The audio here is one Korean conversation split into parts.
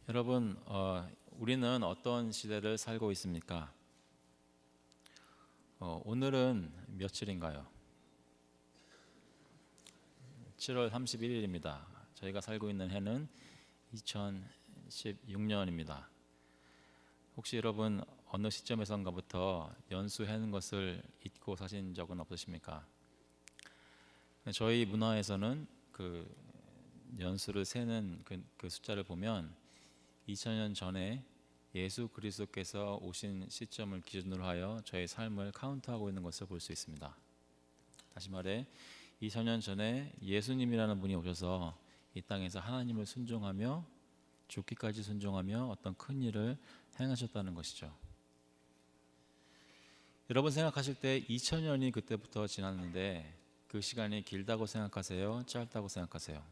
여러분, 우리는 어떤 시대를 살고 있습니까? 오늘은 며칠인가요? 7월 31일입니다. 저희가 살고 있는 해는 2016년입니다. 혹시 여러분 어느 시점에선가부터 연수하는 것을 잊고 사신 적은 없으십니까? 저희 문화에서는 그 연수를 세는 그 숫자를 보면 2000년 전에 예수 그리스도께서 오신 시점을 기준으로 하여 저의 삶을 카운트하고 있는 것을 볼 수 있습니다. 다시 말해 2000년 전에 예수님이라는 분이 오셔서 이 땅에서 하나님을 순종하며 죽기까지 순종하며 어떤 큰 일을 행하셨다는 것이죠. 여러분 생각하실 때 2000년이 그때부터 지났는데 그 시간이 길다고 생각하세요? 짧다고 생각하세요?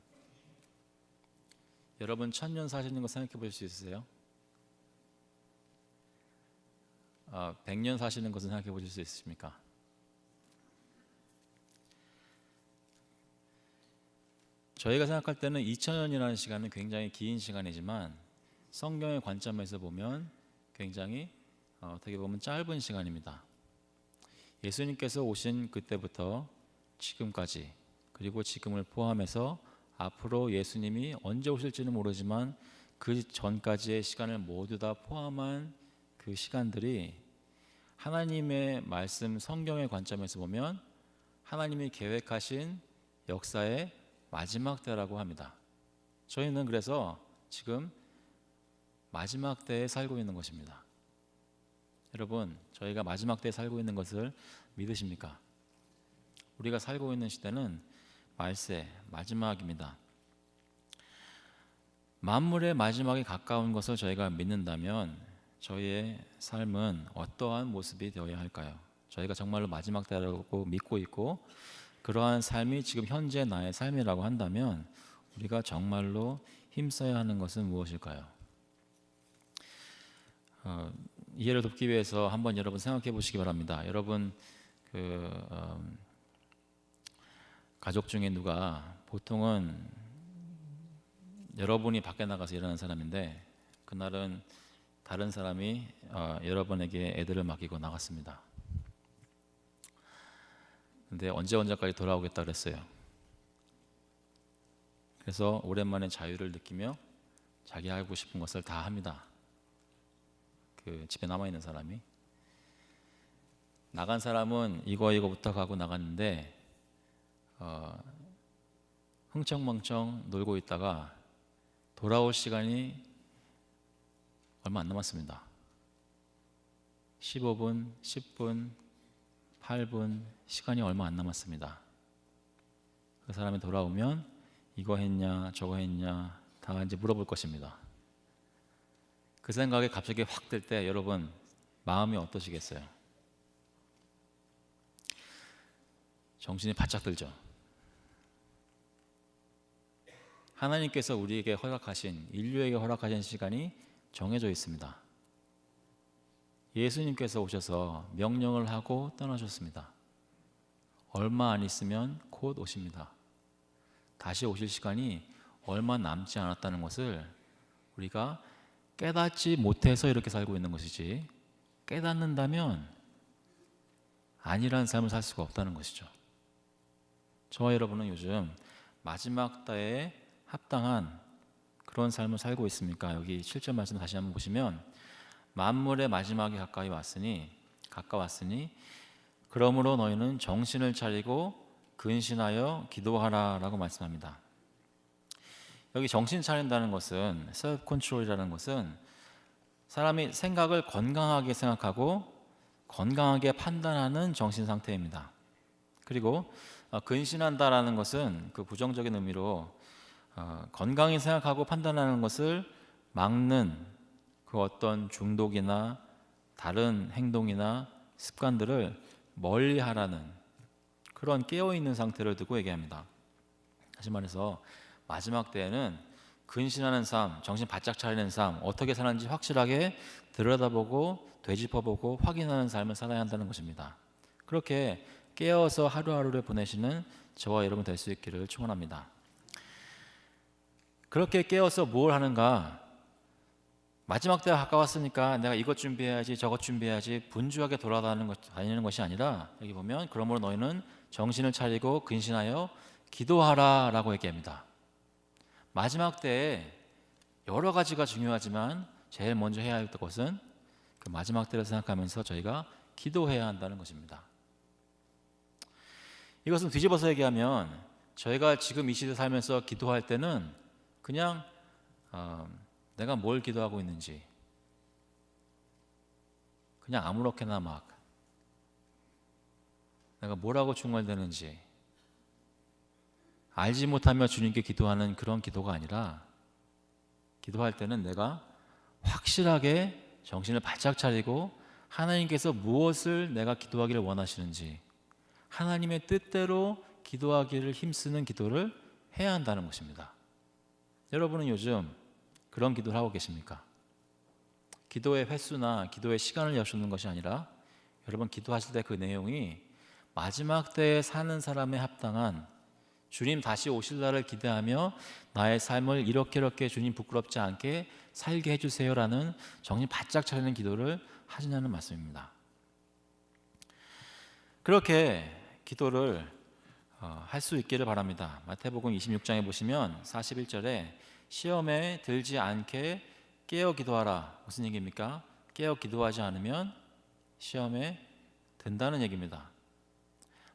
여러분 1000년 사시는 거 생각해 보실 수 있으세요? 100년 사시는 것은 생각해 보실 수 있으십니까? 저희가 생각할 때는 2000년이라는 시간은 굉장히 긴 시간이지만 성경의 관점에서 보면 굉장히 어떻게 보면 짧은 시간입니다. 예수님께서 오신 그때부터 지금까지, 그리고 지금을 포함해서 앞으로 예수님이 언제 오실지는 모르지만 그 전까지의 시간을 모두 다 포함한 그 시간들이 하나님의 말씀 성경의 관점에서 보면 하나님이 계획하신 역사의 마지막 때라고 합니다. 저희는 그래서 지금 마지막 때에 살고 있는 것입니다. 여러분, 저희가 마지막 때에 살고 있는 것을 믿으십니까? 우리가 살고 있는 시대는 말세, 마지막입니다. 만물의 마지막에 가까운 것을 저희가 믿는다면 저희의 삶은 어떠한 모습이 되어야 할까요? 저희가 정말로 마지막 때라고 믿고 있고 그러한 삶이 지금 현재 나의 삶이라고 한다면 우리가 정말로 힘써야 하는 것은 무엇일까요? 이해를 돕기 위해서 한번 여러분 생각해 보시기 바랍니다. 여러분 가족 중에 누가 보통은 여러분이 밖에 나가서 일하는 사람인데 그날은 다른 사람이 여러분에게 애들을 맡기고 나갔습니다. 근데 언제까지 돌아오겠다 그랬어요. 그래서 오랜만에 자유를 느끼며 자기 하고 싶은 것을 다 합니다. 그 집에 남아있는 사람이. 나간 사람은 이거부터 가고 나갔는데 흥청망청 놀고 있다가 돌아올 시간이 얼마 안 남았습니다. 15분, 10분, 8분 시간이 얼마 안 남았습니다. 그 사람이 돌아오면 이거 했냐 저거 했냐 다 이제 물어볼 것입니다. 그 생각이 갑자기 확 들 때 여러분 마음이 어떠시겠어요? 정신이 바짝 들죠. 하나님께서 우리에게 허락하신, 인류에게 허락하신 시간이 정해져 있습니다. 예수님께서 오셔서 명령을 하고 떠나셨습니다. 얼마 안 있으면 곧 오십니다. 다시 오실 시간이 얼마 남지 않았다는 것을 우리가 깨닫지 못해서 이렇게 살고 있는 것이지 깨닫는다면 아니라는 삶을 살 수가 없다는 것이죠. 저와 여러분은 요즘 마지막 때에 합당한 그런 삶을 살고 있습니까? 여기 7절 말씀 다시 한번 보시면 만물의 마지막이 가까웠으니 그러므로 너희는 정신을 차리고 근신하여 기도하라 라고 말씀합니다. 여기 정신 차린다는 것은 셀프 컨트롤이라는 것은 사람이 생각을 건강하게 생각하고 건강하게 판단하는 정신 상태입니다. 그리고 근신한다라는 것은 그 부정적인 의미로 건강히 생각하고 판단하는 것을 막는 그 어떤 중독이나 다른 행동이나 습관들을 멀리하라는 그런 깨어있는 상태를 두고 얘기합니다. 다시 말해서 마지막 때에는 근신하는 삶, 정신 바짝 차리는 삶, 어떻게 사는지 확실하게 들여다보고 되짚어보고 확인하는 삶을 살아야 한다는 것입니다. 그렇게 깨어서 하루하루를 보내시는 저와 여러분 될 수 있기를 축원합니다. 그렇게 깨어서 뭘 하는가? 마지막 때가 가까웠으니까 내가 이것 준비해야지 저것 준비해야지 분주하게 다니는 것이 아니라 여기 보면 그러므로 너희는 정신을 차리고 근신하여 기도하라 라고 얘기합니다. 마지막 때에 여러 가지가 중요하지만 제일 먼저 해야 할 것은 그 마지막 때를 생각하면서 저희가 기도해야 한다는 것입니다. 이것은 뒤집어서 얘기하면 저희가 지금 이 시대 살면서 기도할 때는 그냥 내가 뭘 기도하고 있는지 그냥 아무렇게나 막 내가 뭐라고 중얼대는지 알지 못하며 주님께 기도하는 그런 기도가 아니라 기도할 때는 내가 확실하게 정신을 바짝 차리고 하나님께서 무엇을 내가 기도하기를 원하시는지 하나님의 뜻대로 기도하기를 힘쓰는 기도를 해야 한다는 것입니다. 여러분은 요즘 그런 기도를 하고 계십니까? 기도의 횟수나 기도의 시간을 여쭙는 것이 아니라 여러분 기도하실 때 그 내용이 마지막 때에 사는 사람에 합당한 주님 다시 오실 날을 기대하며 나의 삶을 이렇게 주님 부끄럽지 않게 살게 해주세요라는 정신 바짝 차리는 기도를 하시냐는 말씀입니다. 그렇게 기도를 할 수 있기를 바랍니다. 마태복음 26장에 보시면 41절에 시험에 들지 않게 깨어 기도하라. 무슨 얘기입니까? 깨어 기도하지 않으면 시험에 든다는 얘기입니다.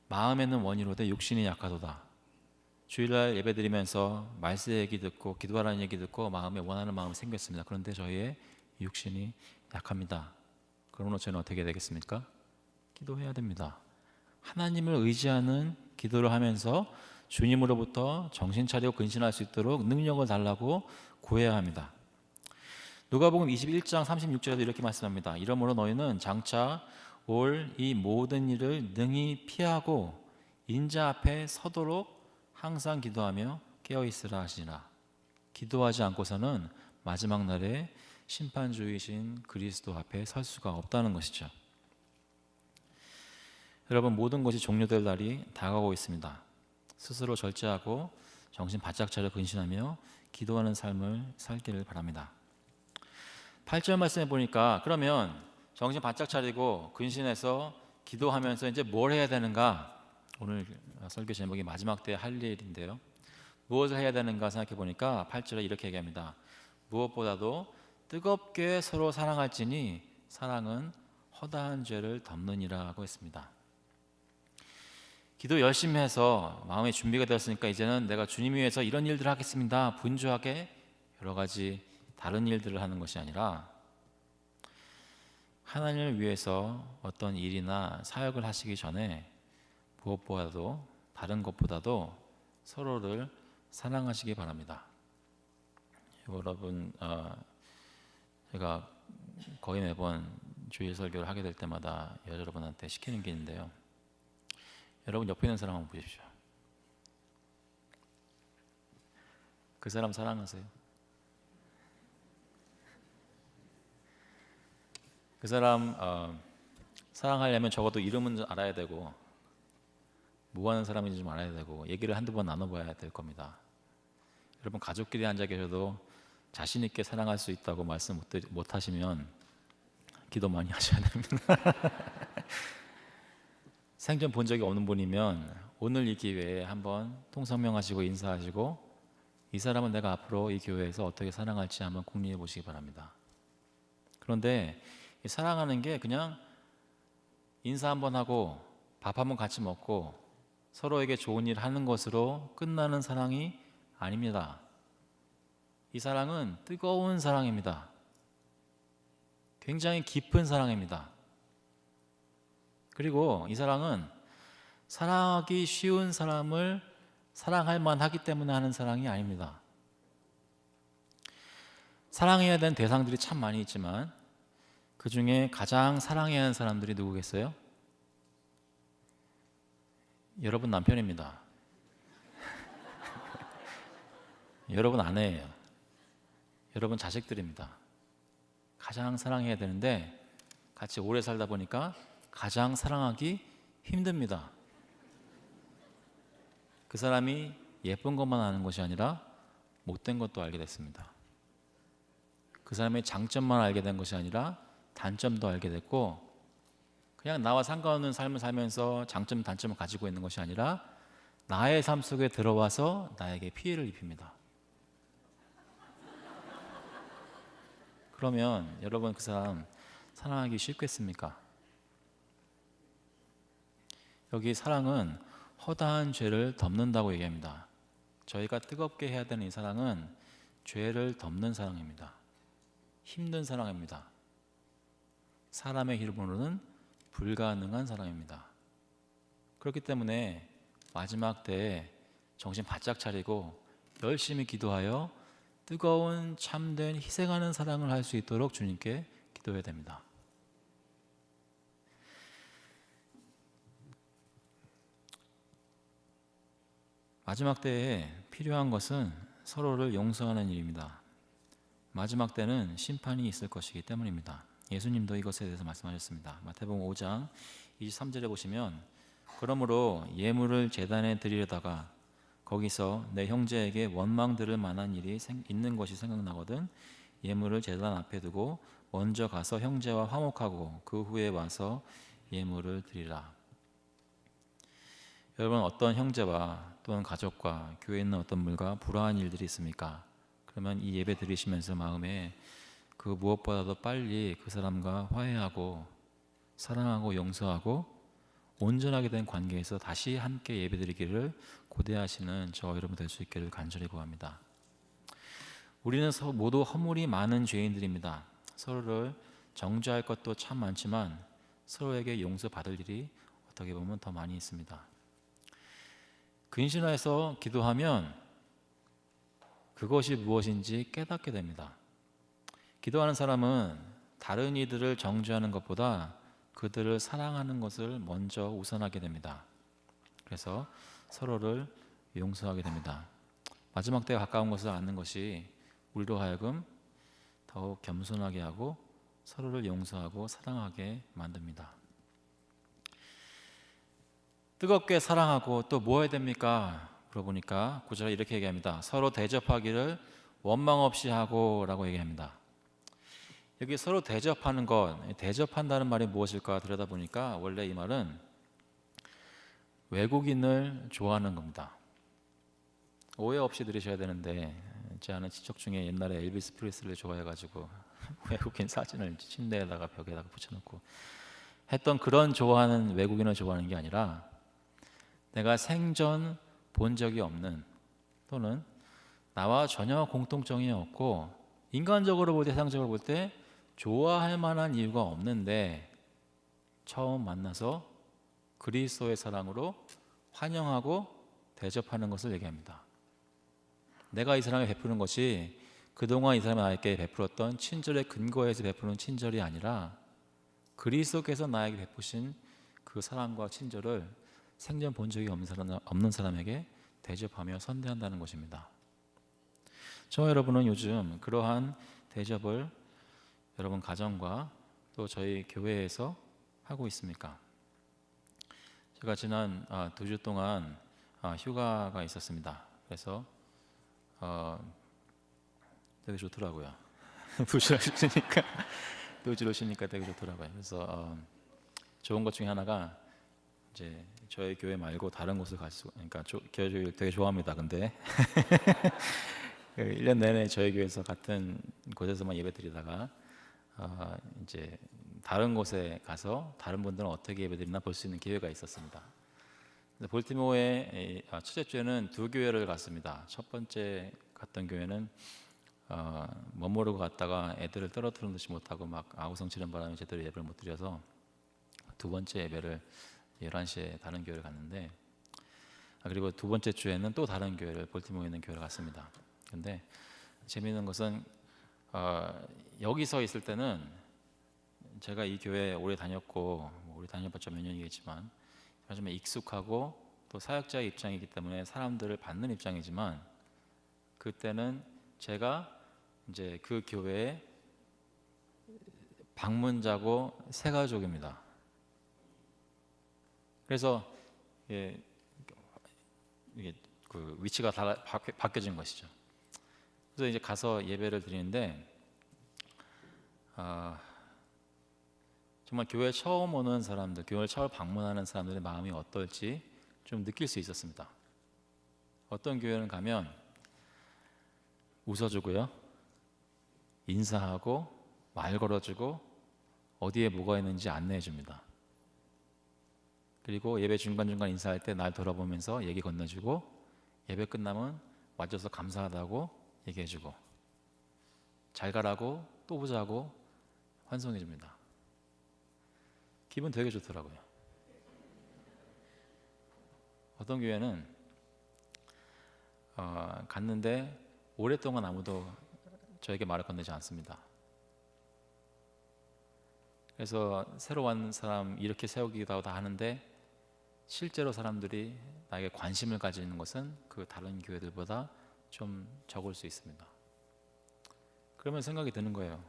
마음에는 원이로되 육신이 약하도다. 주일날 예배드리면서 말씀 얘기 듣고 기도하라는 얘기 듣고 마음에 원하는 마음이 생겼습니다. 그런데 저희의 육신이 약합니다. 그러므로 저희는 어떻게 되겠습니까? 기도해야 됩니다. 하나님을 의지하는 기도를 하면서 주님으로부터 정신 차리고 근신할 수 있도록 능력을 달라고 구해야 합니다. 누가복음 21장 36절에도 이렇게 말씀합니다. 이러므로 너희는 장차 올 이 모든 일을 능히 피하고 인자 앞에 서도록 항상 기도하며 깨어있으라 하시니라. 기도하지 않고서는 마지막 날에 심판주이신 그리스도 앞에 설 수가 없다는 것이죠. 여러분, 모든 것이 종료될 날이 다가오고 있습니다. 스스로 절제하고 정신 바짝 차려 근신하며 기도하는 삶을 살기를 바랍니다. 8절 말씀해 보니까 그러면 정신 바짝 차리고 근신해서 기도하면서 이제 뭘 해야 되는가? 오늘 설교 제목이 마지막 때 할 일인데요. 무엇을 해야 되는가 생각해 보니까 8절에 이렇게 얘기합니다. 무엇보다도 뜨겁게 서로 사랑할지니 사랑은 허다한 죄를 덮느니라고 했습니다. 기도 열심히 해서 마음의 준비가 되었으니까 이제는 내가 주님 위해서 이런 일들을 하겠습니다. 분주하게 여러 가지 다른 일들을 하는 것이 아니라 하나님을 위해서 어떤 일이나 사역을 하시기 전에 무엇보다도 다른 것보다도 서로를 사랑하시기 바랍니다. 여러분, 제가 거의 매번 주일 설교를 하게 될 때마다 여러분한테 시키는 게 있는데요. 여러분 옆에 있는 사람 한번 보십시오. 그 사람 사랑하세요? 그 사람 사랑하려면 적어도 이름은 좀 알아야 되고 뭐 하는 사람인지 좀 알아야 되고 얘기를 한두 번 나눠봐야 될 겁니다. 여러분 가족끼리 앉아 계셔도 자신 있게 사랑할 수 있다고 말씀 못 하시면 기도 많이 하셔야 됩니다. 생전 본 적이 없는 분이면 오늘 이 기회에 한번 통성명하시고 인사하시고 이 사람은 내가 앞으로 이 교회에서 어떻게 사랑할지 한번 궁리해 보시기 바랍니다. 그런데 이 사랑하는 게 그냥 인사 한번 하고 밥 한번 같이 먹고 서로에게 좋은 일 하는 것으로 끝나는 사랑이 아닙니다. 이 사랑은 뜨거운 사랑입니다. 굉장히 깊은 사랑입니다. 그리고 이 사랑은 사랑하기 쉬운 사람을 사랑할 만하기 때문에 하는 사랑이 아닙니다. 사랑해야 되는 대상들이 참 많이 있지만 그 중에 가장 사랑해야 하는 사람들이 누구겠어요? 여러분 남편입니다. 여러분 아내예요. 여러분 자식들입니다. 가장 사랑해야 되는데 같이 오래 살다 보니까 가장 사랑하기 힘듭니다. 그 사람이 예쁜 것만 아는 것이 아니라 못된 것도 알게 됐습니다. 그 사람의 장점만 알게 된 것이 아니라 단점도 알게 됐고, 그냥 나와 상관없는 삶을 살면서 장점 단점을 가지고 있는 것이 아니라 나의 삶 속에 들어와서 나에게 피해를 입힙니다. 그러면 여러분, 그 사람 사랑하기 쉽겠습니까? 여기 사랑은 허다한 죄를 덮는다고 얘기합니다. 저희가 뜨겁게 해야 되는 이 사랑은 죄를 덮는 사랑입니다. 힘든 사랑입니다. 사람의 힘으로는 불가능한 사랑입니다. 그렇기 때문에 마지막 때에 정신 바짝 차리고 열심히 기도하여 뜨거운 참된 희생하는 사랑을 할 수 있도록 주님께 기도해야 됩니다. 마지막 때에 필요한 것은 서로를 용서하는 일입니다. 마지막 때는 심판이 있을 것이기 때문입니다. 예수님도 이것에 대해서 말씀하셨습니다. 마태복음 5장 23절에 보시면, 그러므로 예물을 제단에 드리려다가 거기서 내 형제에게 원망 들을 만한 일이 있는 것이 생각나거든 예물을 제단 앞에 두고 먼저 가서 형제와 화목하고 그 후에 와서 예물을 드리라. 여러분, 어떤 형제와 또는 가족과 교회에 있는 어떤 분과 불화한 일들이 있습니까? 그러면 이 예배 드리시면서 마음에 그 무엇보다도 빨리 그 사람과 화해하고 사랑하고 용서하고 온전하게 된 관계에서 다시 함께 예배 드리기를 고대하시는 저 여러분 될 수 있기를 간절히 구합니다. 우리는 모두 허물이 많은 죄인들입니다. 서로를 정죄할 것도 참 많지만 서로에게 용서받을 일이 어떻게 보면 더 많이 있습니다. 근신하여서 기도하면 그것이 무엇인지 깨닫게 됩니다. 기도하는 사람은 다른 이들을 정죄하는 것보다 그들을 사랑하는 것을 먼저 우선하게 됩니다. 그래서 서로를 용서하게 됩니다. 마지막 때에 가까운 것을 아는 것이 우리로 하여금 더욱 겸손하게 하고 서로를 용서하고 사랑하게 만듭니다. 뜨겁게 사랑하고 또 뭐 해야 됩니까? 물어보니까 9절에 이렇게 얘기합니다. 서로 대접하기를 원망 없이 하고 라고 얘기합니다. 여기 서로 대접하는 것, 대접한다는 말이 무엇일까 들여다보니까 원래 이 말은 외국인을 좋아하는 겁니다. 오해 없이 들으셔야 되는데, 제 아는 친척 중에 옛날에 엘비스 프리슬리를 좋아해가지고 외국인 사진을 침대에다가 벽에다가 붙여놓고 했던 그런 좋아하는 외국인을 좋아하는 게 아니라, 내가 생전 본 적이 없는 또는 나와 전혀 공통점이 없고 인간적으로 볼 때, 세상적으로 볼 때 좋아할 만한 이유가 없는데 처음 만나서 그리스도의 사랑으로 환영하고 대접하는 것을 얘기합니다. 내가 이 사람에게 베푸는 것이 그동안 이 사람이 나에게 베풀었던 친절의 근거에서 베푸는 친절이 아니라 그리스도께서 나에게 베푸신 그 사랑과 친절을 생전 본 적이 없는 사람에게 대접하며 선대한다는 것입니다. 저와 여러분은 요즘 그러한 대접을 여러분 가정과 또 저희 교회에서 하고 있습니까? 제가 지난 2주 동안 휴가가 있었습니다. 그래서 되게 좋더라고요. 2주를 쉬니까 되게 좋더라고요. 그래서 좋은 것 중에 하나가 이제 저희 교회 말고 다른 곳을 갈 수, 그러니까 교회 되게 좋아합니다. 근데 1년 내내 저희 교회에서 같은 곳에서만 예배드리다가 이제 다른 곳에 가서 다른 분들은 어떻게 예배드리나 볼 수 있는 기회가 있었습니다. 볼티모어의 첫째 주에는 2교회를 갔습니다. 첫 번째 갔던 교회는 멋모르고 갔다가 애들을 떨어뜨리는 듯이 못하고 막 아우성 치는 바람에 제대로 예배를 못 드려서 두 번째 예배를 11시에 다른 교회를 갔는데, 그리고 두 번째 주에는 또 다른 교회를, 볼티모어에 있는 교회를 갔습니다. 근데 재미있는 것은 여기서 있을 때는 제가 이 교회에 오래 다녔고, 오래 다녀봤자 몇 년이겠지만 하지만 익숙하고 또 사역자의 입장이기 때문에 사람들을 받는 입장이지만, 그때는 제가 이제 그 교회의 방문자고 새 가족입니다. 그래서 이게 그 위치가 바뀌어진 것이죠. 그래서 이제 가서 예배를 드리는데 아, 정말 교회 처음 오는 사람들, 교회를 처음 방문하는 사람들의 마음이 어떨지 좀 느낄 수 있었습니다. 어떤 교회는 가면 웃어주고요, 인사하고 말 걸어주고 어디에 뭐가 있는지 안내해 줍니다. 그리고 예배 중간중간 인사할 때 날 돌아보면서 얘기 건네주고, 예배 끝나면 와줘서 감사하다고 얘기해주고, 잘 가라고 또 보자고 환송해 줍니다. 기분 되게 좋더라고요. 어떤 교회는 갔는데 오랫동안 아무도 저에게 말을 건네지 않습니다. 그래서 새로 온 사람 이렇게 세우기도 하고 다 하는데, 실제로 사람들이 나에게 관심을 가지는 것은 그 다른 교회들보다 좀 적을 수 있습니다. 그러면 생각이 드는 거예요.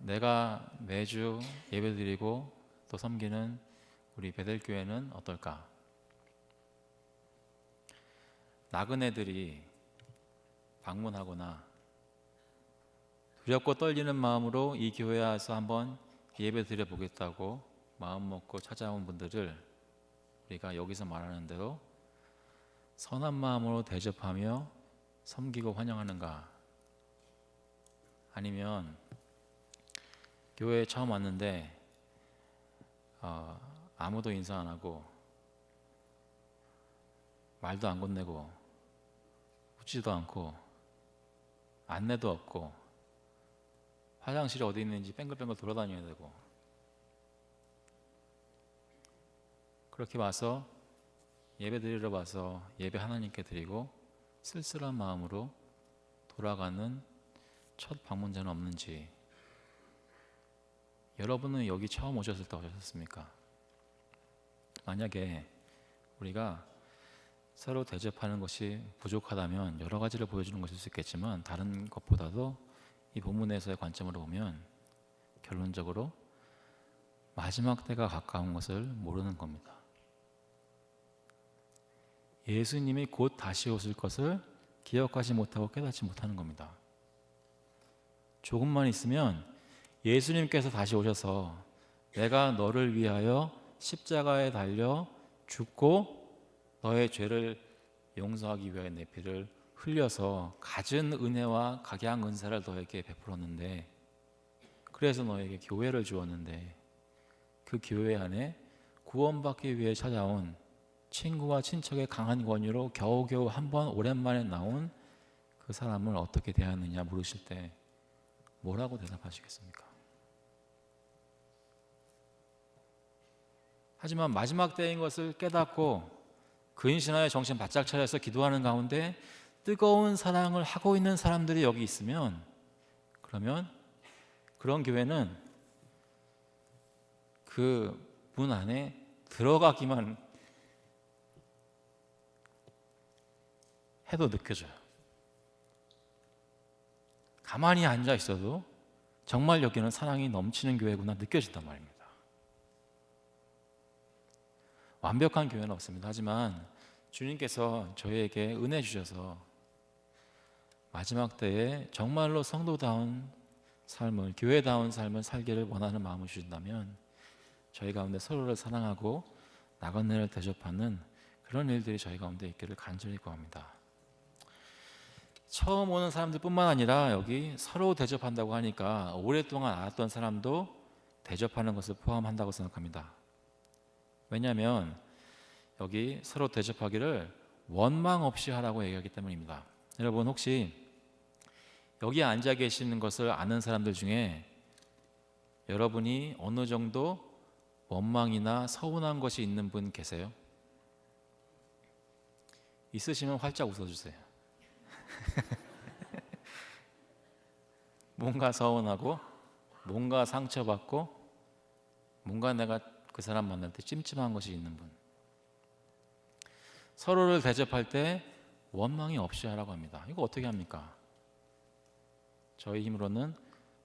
내가 매주 예배드리고 또 섬기는 우리 베델교회는 어떨까? 나그네들이 방문하거나 두렵고 떨리는 마음으로 이 교회에 와서 한번 예배 드려 보겠다고 마음 먹고 찾아온 분들을 우리가 여기서 말하는 대로 선한 마음으로 대접하며 섬기고 환영하는가? 아니면 교회에 처음 왔는데 아무도 인사 안 하고 말도 안 건네고 웃지도 않고 안내도 없고 화장실이 어디 있는지 뺑글뺑글 돌아다녀야 되고, 그렇게 와서 예배 드리러 와서 예배 하나님께 드리고 쓸쓸한 마음으로 돌아가는 첫 방문자는 없는지. 여러분은 여기 처음 오셨을 때 어떠셨습니까? 만약에 우리가 서로 대접하는 것이 부족하다면 여러 가지를 보여주는 것일 수 있겠지만, 다른 것보다도 이 본문에서의 관점으로 보면 결론적으로 마지막 때가 가까운 것을 모르는 겁니다. 예수님이 곧 다시 오실 것을 기억하지 못하고 깨닫지 못하는 겁니다. 조금만 있으면 예수님께서 다시 오셔서 내가 너를 위하여 십자가에 달려 죽고 너의 죄를 용서하기 위하여 내 피를 흘려서 갖은 은혜와 각양 은사를 너에게 베풀었는데, 그래서 너에게 교회를 주었는데, 그 교회 안에 구원받기 위해 찾아온 친구와 친척의 강한 권유로 겨우겨우 한번 오랜만에 나온 그 사람을 어떻게 대하느냐 물으실 때 뭐라고 대답하시겠습니까? 하지만 마지막 때인 것을 깨닫고 근신하여 정신 바짝 차려서 기도하는 가운데 뜨거운 사랑을 하고 있는 사람들이 여기 있으면, 그러면 그런 교회는 그 문 안에 들어가기만 해도 느껴져요. 가만히 앉아 있어도 정말 여기는 사랑이 넘치는 교회구나 느껴진단 말입니다. 완벽한 교회는 없습니다. 하지만 주님께서 저희에게 은혜 주셔서 마지막 때에 정말로 성도다운 삶을, 교회다운 삶을 살기를 원하는 마음을 주신다면 저희 가운데 서로를 사랑하고 나그네를 대접하는 그런 일들이 저희 가운데 있기를 간절히 구합니다. 처음 오는 사람들 뿐만 아니라 여기 서로 대접한다고 하니까 오랫동안 알았던 사람도 대접하는 것을 포함한다고 생각합니다. 왜냐하면 여기 서로 대접하기를 원망 없이 하라고 얘기하기 때문입니다. 여러분, 혹시 여기 앉아 계시는 것을 아는 사람들 중에 여러분이 어느 정도 원망이나 서운한 것이 있는 분 계세요? 있으시면 활짝 웃어주세요. 뭔가 서운하고 뭔가 상처받고 뭔가 내가 그 사람 만날 때 찜찜한 것이 있는 분, 서로를 대접할 때 원망이 없이 하라고 합니다. 이거 어떻게 합니까? 저희 힘으로는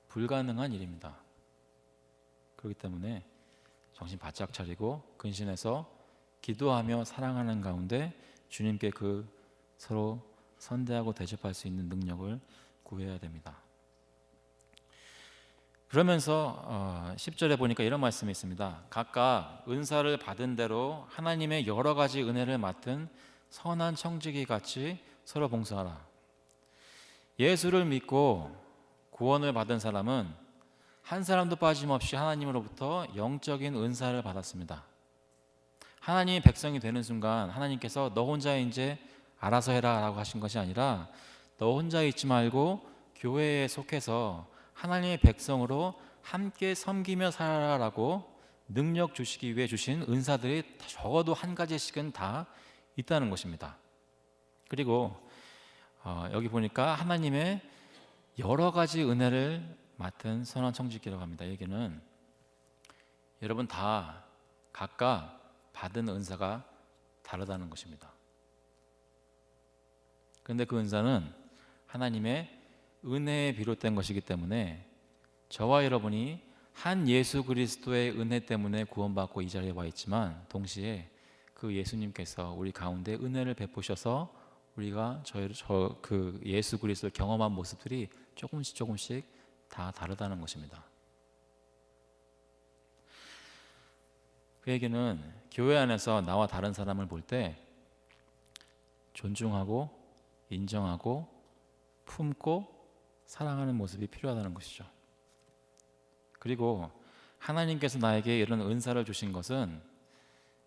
불가능한 일입니다. 그렇기 때문에 정신 바짝 차리고 근신해서 기도하며 사랑하는 가운데 주님께 그 서로 선대하고 대접할 수 있는 능력을 구해야 됩니다. 그러면서 10절에 보니까 이런 말씀이 있습니다. 각각 은사를 받은 대로 하나님의 여러 가지 은혜를 맡은 선한 청지기 같이 서로 봉사하라. 예수를 믿고 구원을 받은 사람은 한 사람도 빠짐없이 하나님으로부터 영적인 은사를 받았습니다. 하나님의 백성이 되는 순간 하나님께서 너 혼자 이제 알아서 해라 라고 하신 것이 아니라 너 혼자 있지 말고 교회에 속해서 하나님의 백성으로 함께 섬기며 살아라라고 능력 주시기 위해 주신 은사들이 적어도 한 가지씩은 다 있다는 것입니다. 그리고 여기 보니까 하나님의 여러 가지 은혜를 맡은 선한 청지기라고 합니다. 얘기는 여러분 다 각각 받은 은사가 다르다는 것입니다. 그런데 그 은사는 하나님의 은혜에 비롯된 것이기 때문에 저와 여러분이 한 예수 그리스도의 은혜 때문에 구원받고 이 자리에 와 있지만 동시에 그 예수님께서 우리 가운데 은혜를 베푸셔서 우리가 그 예수 그리스도를 경험한 모습들이 조금씩 다 다르다는 것입니다. 그에게는 교회 안에서 나와 다른 사람을 볼 때 존중하고 인정하고 품고 사랑하는 모습이 필요하다는 것이죠. 그리고 하나님께서 나에게 이런 은사를 주신 것은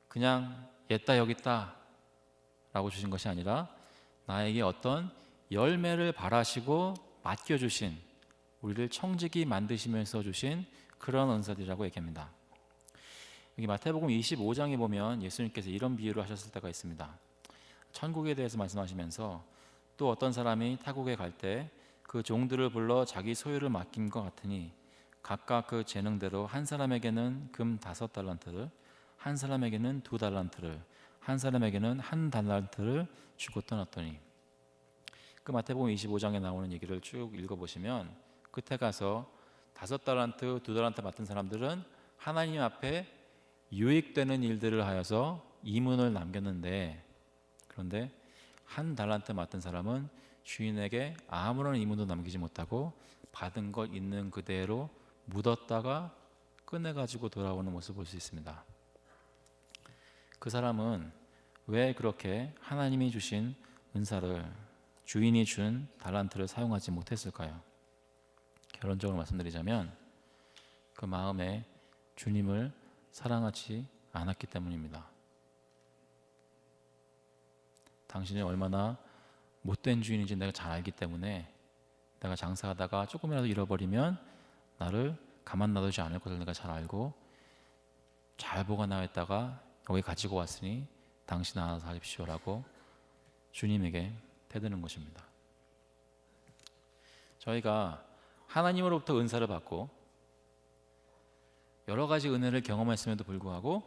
그냥 옛다 여기 있다 라고 주신 것이 아니라 나에게 어떤 열매를 바라시고 맡겨주신, 우리를 청지기 만드시면서 주신 그런 은사들이라고 얘기합니다. 여기 마태복음 25장에 보면 예수님께서 이런 비유를 하셨을 때가 있습니다. 천국에 대해서 말씀하시면서 또 어떤 사람이 타국에 갈 때 그 종들을 불러 자기 소유를 맡긴 것 같으니 각각 그 재능대로 한 사람에게는 금 5달란트를, 한 사람에게는 2달란트를, 한 사람에게는 1달란트를 주고 떠났더니, 그 마태복음 25장에 나오는 얘기를 쭉 읽어보시면 끝에 가서 5달란트, 2달란트 맡은 사람들은 하나님 앞에 유익되는 일들을 하여서 이문을 남겼는데, 그런데 1달란트 맡은 사람은 주인에게 아무런 이문도 남기지 못하고 받은 것 있는 그대로 묻었다가 꺼내가지고 돌아오는 모습을 볼 수 있습니다. 그 사람은 왜 그렇게 하나님이 주신 은사를, 주인이 준 달란트를 사용하지 못했을까요? 결론적으로 말씀드리자면 그 마음에 주님을 사랑하지 않았기 때문입니다. 당신이 얼마나 못된 주인인지 내가 잘 알기 때문에 내가 장사하다가 조금이라도 잃어버리면 나를 가만 놔두지 않을 것을 내가 잘 알고 잘 보관하였다가 여기 가지고 왔으니 당신 알아서 하십시오라고 주님에게 대드는 것입니다. 저희가 하나님으로부터 은사를 받고 여러 가지 은혜를 경험했음에도 불구하고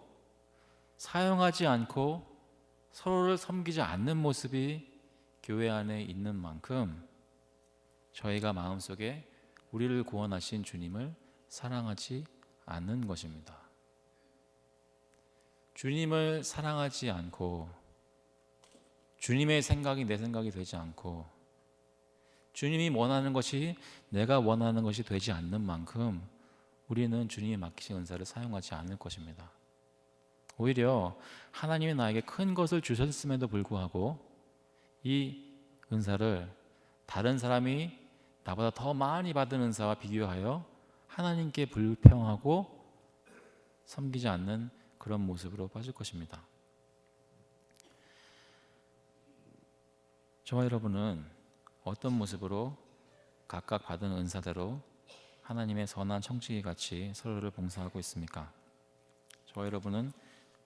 사용하지 않고 서로를 섬기지 않는 모습이 교회 안에 있는 만큼 저희가 마음속에 우리를 구원하신 주님을 사랑하지 않는 것입니다. 주님을 사랑하지 않고 주님의 생각이 내 생각이 되지 않고 주님이 원하는 것이 내가 원하는 것이 되지 않는 만큼 우리는 주님이 맡기신 은사를 사용하지 않을 것입니다. 오히려 하나님이 나에게 큰 것을 주셨음에도 불구하고 이 은사를 다른 사람이 나보다 더 많이 받은 은사와 비교하여 하나님께 불평하고 섬기지 않는 그런 모습으로 빠질 것입니다. 저와 여러분은 어떤 모습으로 각각 받은 은사대로 하나님의 선한 청지기 같이 서로를 봉사하고 있습니까? 저와 여러분은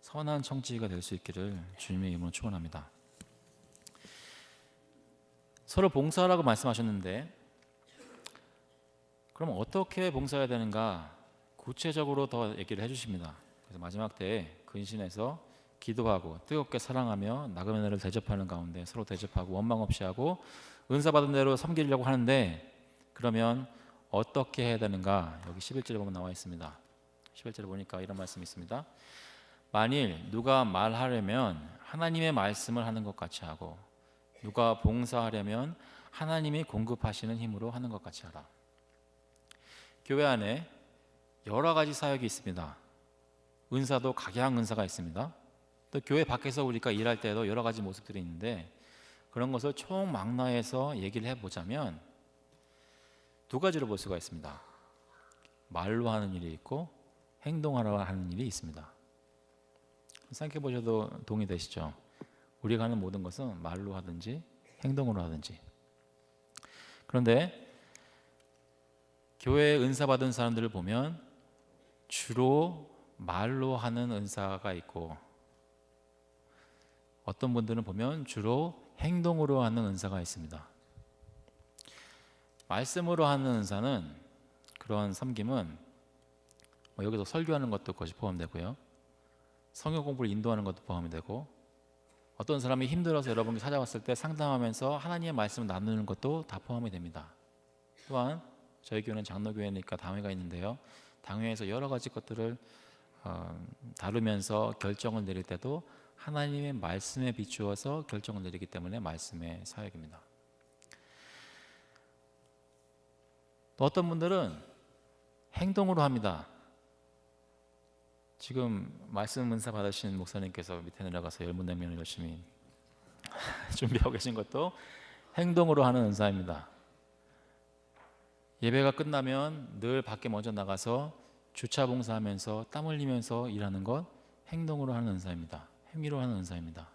선한 청지기가 될 수 있기를 주님의 이름으로 축원합니다. 서로 봉사하라고 말씀하셨는데 그럼 어떻게 봉사해야 되는가 구체적으로 더 얘기를 해주십니다. 그래서 마지막 때에 근신해서 기도하고 뜨겁게 사랑하며 나그네를 대접하는 가운데 서로 대접하고 원망 없이 하고 은사 받은 대로 섬기려고 하는데 그러면 어떻게 해야 되는가? 여기 11절에 보면 나와 있습니다. 11절에 보니까 이런 말씀이 있습니다. 만일 누가 말하려면 하나님의 말씀을 하는 것 같이 하고 누가 봉사하려면 하나님이 공급하시는 힘으로 하는 것 같이 하라. 교회 안에 여러 가지 사역이 있습니다. 은사도 각양 은사가 있습니다. 또 교회 밖에서 우리가 일할 때도 여러 가지 모습들이 있는데, 그런 것을 총망라해서 얘기를 해보자면 두 가지로 볼 수가 있습니다. 말로 하는 일이 있고 행동하러 하는 일이 있습니다. 생각해 보셔도 동의되시죠? 우리가 하는 모든 것은 말로 하든지 행동으로 하든지. 그런데 교회에 은사 받은 사람들을 보면 주로 말로 하는 은사가 있고, 어떤 분들은 보면 주로 행동으로 하는 은사가 있습니다. 말씀으로 하는 은사는, 그런 섬김은 여기서 설교하는 것도 그것이 포함되고요, 성경 공부를 인도하는 것도 포함이 되고, 어떤 사람이 힘들어서 여러분께 찾아왔을 때 상담하면서 하나님의 말씀을 나누는 것도 다 포함이 됩니다. 또한 저희 교회는 장로교회니까 당회가 있는데요, 당회에서 여러 가지 것들을 다루면서 결정을 내릴 때도 하나님의 말씀에 비추어서 결정을 내리기 때문에 말씀의 사역입니다. 또 어떤 분들은 행동으로 합니다. 지금 말씀 은사 받으신 목사님께서 밑에 내려가서 열문냉면을 열심히 준비하고 계신 것도 행동으로 하는 은사입니다. 예배가 끝나면 늘 밖에 먼저 나가서 주차 봉사하면서 땀 흘리면서 일하는 것, 행동으로 하는 은사입니다. 행위로 하는 은사입니다.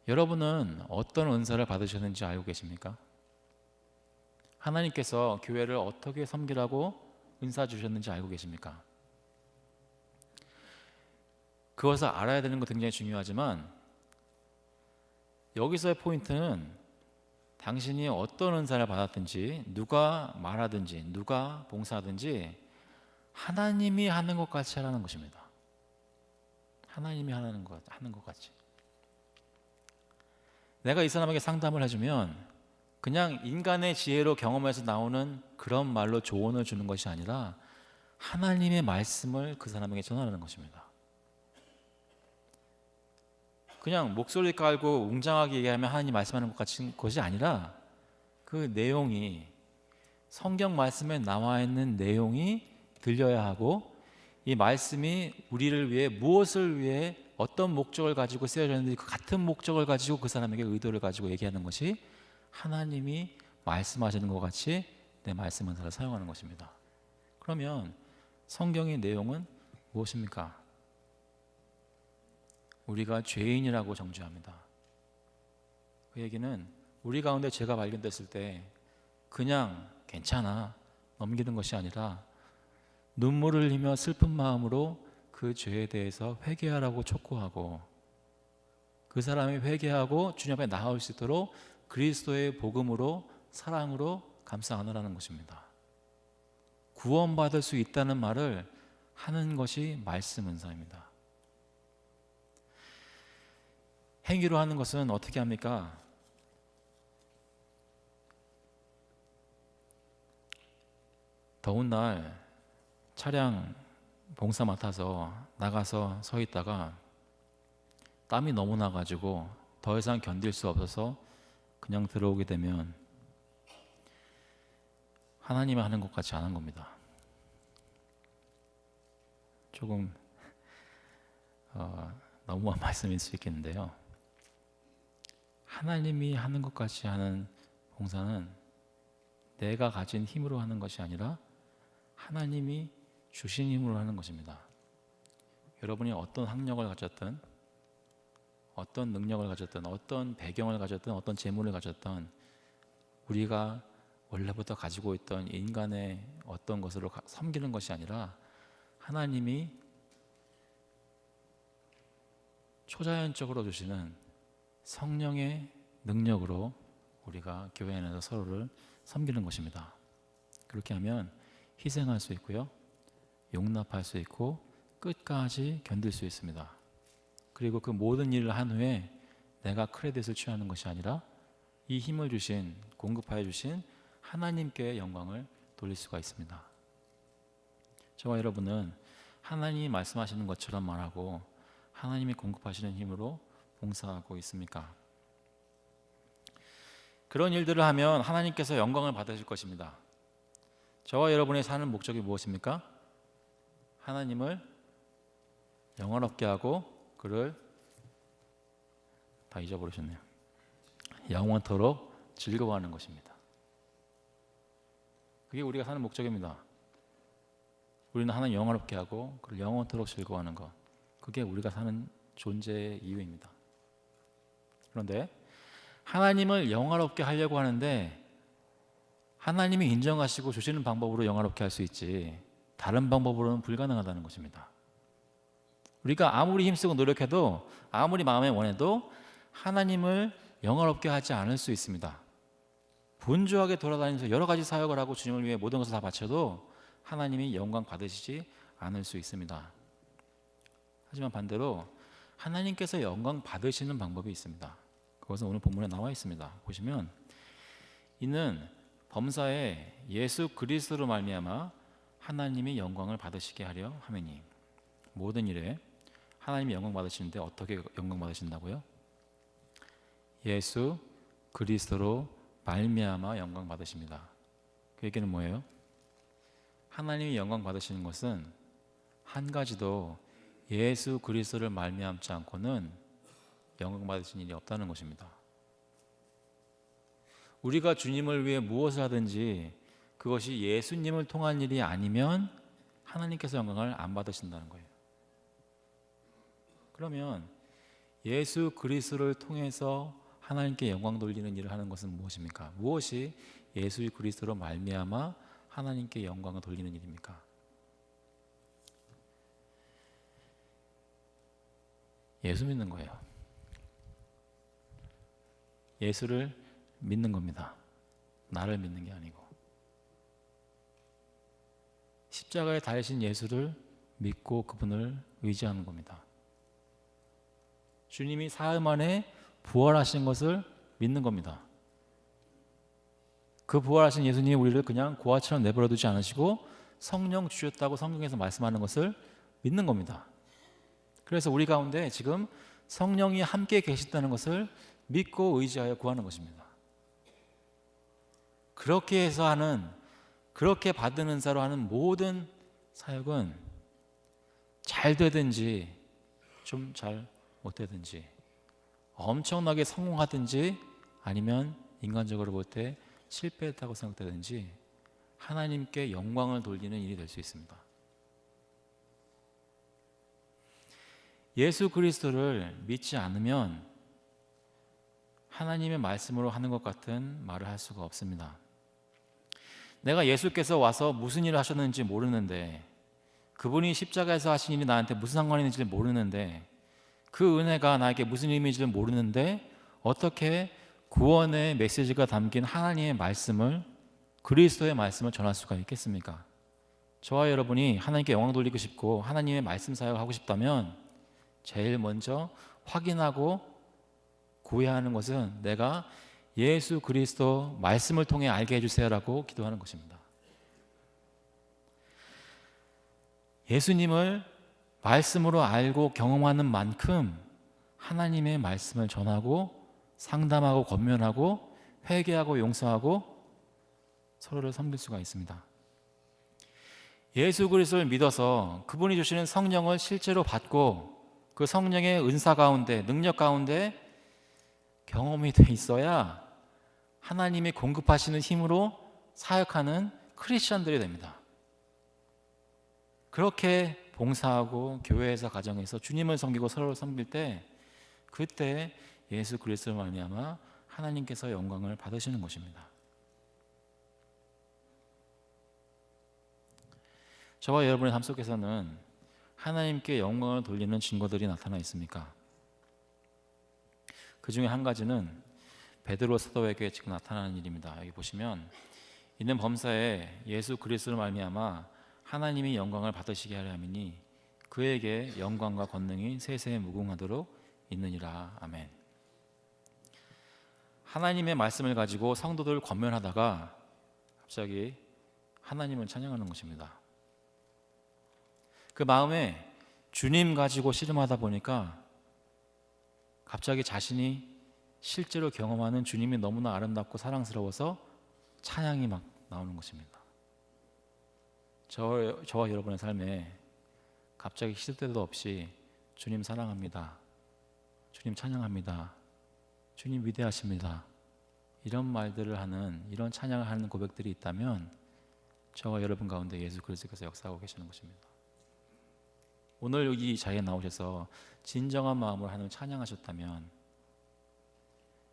여러분은 어떤 은사를 받으셨는지 알고 계십니까? 하나님께서 교회를 어떻게 섬기라고 은사 주셨는지 알고 계십니까? 그것을 알아야 되는 거 굉장히 중요하지만, 여기서의 포인트는 당신이 어떤 은사를 받았든지, 누가 말하든지, 누가 봉사하든지 하나님이 하는 것 같이 하라는 것입니다. 하나님이 하는 것 같이. 내가 이 사람에게 상담을 해주면 그냥 인간의 지혜로 경험해서 나오는 그런 말로 조언을 주는 것이 아니라 하나님의 말씀을 그 사람에게 전하는 것입니다. 그냥 목소리 깔고 웅장하게 얘기하면 하나님 말씀하는 것 같은 것이 아니라, 그 내용이, 성경 말씀에 나와 있는 내용이 들려야 하고, 이 말씀이 우리를 위해 무엇을 위해 어떤 목적을 가지고 쓰여졌는지 그 같은 목적을 가지고 그 사람에게 의도를 가지고 얘기하는 것이 하나님이 말씀하시는 것 같이 내 말씀 은사를 사용하는 것입니다. 그러면 성경의 내용은 무엇입니까? 우리가 죄인이라고 정죄합니다. 그 얘기는 우리 가운데 죄가 발견됐을 때 그냥 괜찮아 넘기는 것이 아니라 눈물을 흘리며 슬픈 마음으로 그 죄에 대해서 회개하라고 촉구하고, 그 사람이 회개하고 주님 앞에 나아올 수 있도록 그리스도의 복음으로, 사랑으로 감싸 안으라는 것입니다. 구원받을 수 있다는 말을 하는 것이 말씀 은사입니다. 행위로 하는 것은 어떻게 합니까? 더운 날 차량 봉사 맡아서 나가서 서 있다가 땀이 너무 나가지고 더 이상 견딜 수 없어서 그냥 들어오게 되면 하나님이 하는 것 같이 안 한 겁니다. 조금 너무한 말씀일 수 있겠는데요, 하나님이 하는 것 같이 하는 봉사는 내가 가진 힘으로 하는 것이 아니라 하나님이 주신 힘으로 하는 것입니다. 여러분이 어떤 학력을 가졌든, 어떤 능력을 가졌든, 어떤 배경을 가졌든, 어떤 재물을 가졌든, 우리가 원래부터 가지고 있던 인간의 어떤 것으로 섬기는 것이 아니라 하나님이 초자연적으로 주시는 성령의 능력으로 우리가 교회 안에서 서로를 섬기는 것입니다. 그렇게 하면 희생할 수 있고요, 용납할 수 있고 끝까지 견딜 수 있습니다. 그리고 그 모든 일을 한 후에 내가 크레딧을 취하는 것이 아니라 이 힘을 주신, 공급하여 주신 하나님께 영광을 돌릴 수가 있습니다. 저와 여러분은 하나님이 말씀하시는 것처럼 말하고 하나님이 공급하시는 힘으로 봉사하고 있습니까? 그런 일들을 하면 하나님께서 영광을 받으실 것입니다. 저와 여러분의 사는 목적이 무엇입니까? 하나님을 영화롭게 하고 그를 다 잊어버리셨네요. 영원토록 즐거워하는 것입니다. 그게 우리가 사는 목적입니다. 우리는 하나님 영화롭게 하고 그를 영원토록 즐거워하는 것, 그게 우리가 사는 존재의 이유입니다. 그런데 하나님을 영화롭게 하려고 하는데 하나님이 인정하시고 주시는 방법으로 영화롭게 할 수 있지 다른 방법으로는 불가능하다는 것입니다. 우리가 아무리 힘쓰고 노력해도 아무리 마음에 원해도 하나님을 영화롭게 하지 않을 수 있습니다. 분주하게 돌아다니면서 여러 가지 사역을 하고 주님을 위해 모든 것을 다 바쳐도 하나님이 영광 받으시지 않을 수 있습니다. 하지만 반대로 하나님께서 영광 받으시는 방법이 있습니다. 그것은 오늘 본문에 나와 있습니다. 보시면 이는 범사에 예수 그리스도로 말미암아 하나님이 영광을 받으시게 하려 함이니. 모든 일에 하나님이 영광 받으시는데 어떻게 영광 받으신다고요? 예수 그리스도로 말미암아 영광 받으십니다. 그 얘기는 뭐예요? 하나님이 영광 받으시는 것은 한 가지도 예수 그리스도를 말미암지 않고는 영광 받으신 일이 없다는 것입니다. 우리가 주님을 위해 무엇을 하든지 그것이 예수님을 통한 일이 아니면 하나님께서 영광을 안 받으신다는 거예요. 그러면 예수 그리스도를 통해서 하나님께 영광 돌리는 일을 하는 것은 무엇입니까? 무엇이 예수 그리스도로 말미암아 하나님께 영광을 돌리는 일입니까? 예수 믿는 거예요. 예수를 믿는 겁니다. 나를 믿는 게 아니고. 십자가에 달리신 예수를 믿고 그분을 의지하는 겁니다. 주님이 사흘 만에 부활하신 것을 믿는 겁니다. 그 부활하신 예수님이 우리를 그냥 고아처럼 내버려 두지 않으시고 성령 주셨다고 성경에서 말씀하는 것을 믿는 겁니다. 그래서 우리 가운데 지금 성령이 함께 계시다는 것을 믿고 의지하여 구하는 것입니다. 그렇게 해서 하는, 그렇게 받은 은사로 하는 모든 사역은 잘 되든지 좀 잘 못 되든지 엄청나게 성공하든지 아니면 인간적으로 볼 때 실패했다고 생각되든지 하나님께 영광을 돌리는 일이 될 수 있습니다. 예수 그리스도를 믿지 않으면 하나님의 말씀으로 하는 것 같은 말을 할 수가 없습니다. 내가 예수께서 와서 무슨 일을 하셨는지 모르는데, 그분이 십자가에서 하신 일이 나한테 무슨 상관이 있는지 모르는데, 그 은혜가 나에게 무슨 의미인지를 모르는데 어떻게 구원의 메시지가 담긴 하나님의 말씀을, 그리스도의 말씀을 전할 수가 있겠습니까? 저와 여러분이 하나님께 영광 돌리고 싶고 하나님의 말씀 사역을 하고 싶다면 제일 먼저 확인하고 구해야 하는 것은 내가 예수 그리스도 말씀을 통해 알게 해주세요라고 기도하는 것입니다. 예수님을 말씀으로 알고 경험하는 만큼 하나님의 말씀을 전하고 상담하고 권면하고 회개하고 용서하고 서로를 섬길 수가 있습니다. 예수 그리스도를 믿어서 그분이 주시는 성령을 실제로 받고 그 성령의 은사 가운데, 능력 가운데 경험이 돼 있어야 하나님이 공급하시는 힘으로 사역하는 크리스천들이 됩니다. 그렇게 봉사하고 교회에서 가정에서 주님을 섬기고 서로를 섬길 때, 그때 예수 그리스도를 말미암아 하나님께서 영광을 받으시는 것입니다. 저와 여러분의 삶 속에서는 하나님께 영광을 돌리는 증거들이 나타나 있습니까? 그 중에 한 가지는 베드로 사도에게 지금 나타나는 일입니다. 여기 보시면 이는 범사에 예수 그리스도를 말미암아 하나님이 영광을 받으시게 하려 함이니 그에게 영광과 권능이 세세에 무궁하도록 있느니라. 아멘. 하나님의 말씀을 가지고 성도들을 권면하다가 갑자기 하나님을 찬양하는 것입니다. 그 마음에 주님 가지고 씨름하다 보니까 갑자기 자신이 실제로 경험하는 주님이 너무나 아름답고 사랑스러워서 찬양이 막 나오는 것입니다. 저와 여러분의 삶에 갑자기 시도 때도 없이 주님 사랑합니다, 주님 찬양합니다, 주님 위대하십니다, 이런 말들을 하는, 이런 찬양을 하는 고백들이 있다면 저와 여러분 가운데 예수 그리스도께서 역사하고 계시는 것입니다. 오늘 여기 이 자리에 나오셔서 진정한 마음으로 하나님을 찬양하셨다면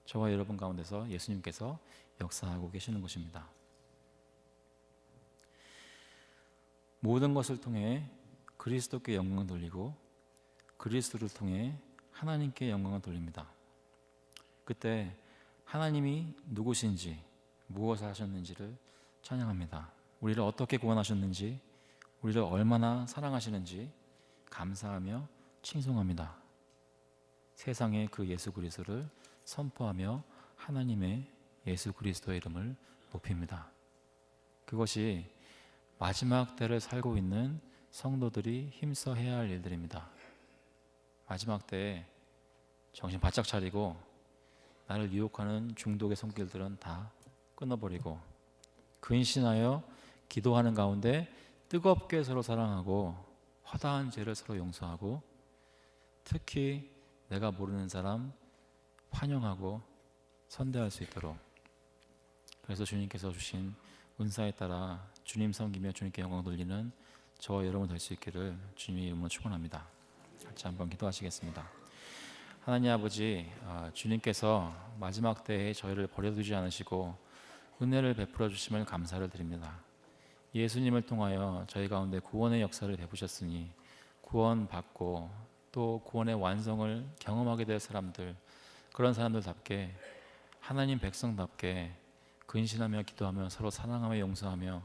저와 여러분 가운데서 예수님께서 역사하고 계시는 것입니다. 모든 것을 통해 그리스도께 영광을 돌리고 그리스도를 통해 하나님께 영광을 돌립니다. 그때 하나님이 누구신지, 무엇을 하셨는지를 찬양합니다. 우리를 어떻게 구원하셨는지, 우리를 얼마나 사랑하시는지 감사하며 칭송합니다. 세상에 그 예수 그리스도를 선포하며 하나님의 예수 그리스도의 이름을 높입니다. 그것이 마지막 때를 살고 있는 성도들이 힘써 해야 할 일들입니다. 마지막 때에 정신 바짝 차리고 나를 유혹하는 중독의 손길들은 다 끊어버리고 근신하여 기도하는 가운데 뜨겁게 서로 사랑하고 허다한 죄를 서로 용서하고 특히 내가 모르는 사람 환영하고 선대할 수 있도록, 그래서 주님께서 주신 은사에 따라 주님 섬기며 주님께 영광 돌리는 저와 여러분 될 수 있기를 주님의 이름으로 축원합니다. 같이 한번 기도하시겠습니다. 하나님 아버지, 주님께서 마지막 때에 저희를 버려두지 않으시고 은혜를 베풀어 주심을 감사를 드립니다. 예수님을 통하여 저희 가운데 구원의 역사를 베푸셨으니 구원받고 또 구원의 완성을 경험하게 될 사람들, 그런 사람들답게 하나님 백성답게 근신하며 기도하며 서로 사랑하며 용서하며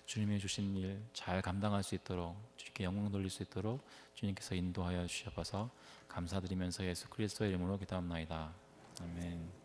주님이 주신 일 잘 감당할 수 있도록, 주님께 영광 돌릴 수 있도록 주님께서 인도하여 주셔서 감사드리면서 예수 그리스도의 이름으로 기도합나이다. 아멘.